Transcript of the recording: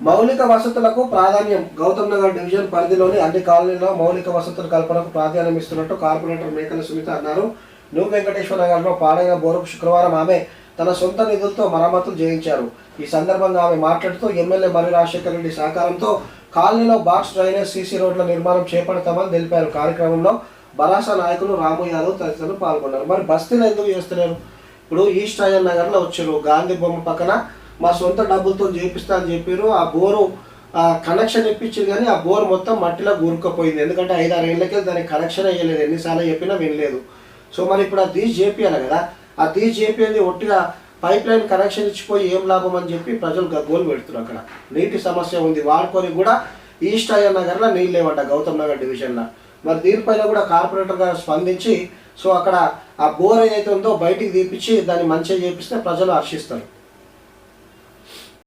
మౌలిక వసతులకు ప్రాధాన్యం. గౌతమ్ నగర్ డివిజన్ పరిధిలోని అన్ని కాలనీల్లో మౌలిక వసతుల కల్పనకు ప్రాధాన్యం ఇస్తున్నట్టు కార్పొరేటర్ మేకల సునీత అన్నారు. న్యూ వెంకటేశ్వర నగర్లో పాడైన బోరుకు శుక్రవారం ఆమె తన సొంత నిధులతో మరమ్మతులు చేయించారు. ఈ సందర్భంగా ఆమె మాట్లాడుతూ ఎమ్మెల్యే మర్రి రాజశేఖర రెడ్డి సహకారంతో కాలనీలో బాక్స్ డ్రైనేజ్ సీసీ రోడ్ల నిర్మాణం చేపడతామని తెలిపారు. కార్యక్రమంలో బరాసా నాయకులు రాము యాదవ్ తదితరులు పాల్గొన్నారు. మరి బస్తీలో ఎందుకు చేస్తున్నారు? ఇప్పుడు ఈస్ట్ అయ్యన్ నగర్లో వచ్చారు, గాంధీ బొమ్మ పక్కన మా సొంత డబ్బులతో చేపిస్తా అని చెప్పారు. ఆ బోరు కనెక్షన్ ఇప్పించారు, కానీ ఆ బోర్ మొత్తం మట్టిలో కూరుకుపోయింది. ఎందుకంటే 5-6 ఏళ్ళకే దానికి కనెక్షన్ అయ్యలేదు, ఎన్నిసార్లు చెప్పినా వినలేదు. సో మరి ఇప్పుడు ఆ తీసి చేపియాలి కదా, ఆ తీసి చేపియంది ఒట్టిగా పైప్ లైన్ కనెక్షన్ ఇచ్చిపోయి ఏం లాభం అని చెప్పి ప్రజలు గగ్గోలు పెడుతున్నారు. అక్కడ నీటి సమస్య ఉంది, వాడుకొని కూడా ఈస్ట్ అయ్యన్ నగర్లో నీళ్ళు లేవంట, గౌతమ్ నగర్ డివిజన్లో. మరి దీనిపైన కూడా కార్పొరేటర్ గారు స్పందించి సో అక్కడ ఆ బోర్ ఏదైతే ఉందో బయటికి తీపిచ్చి దాన్ని మంచిగా చేపిస్తే ప్రజలు హర్షిస్తారు.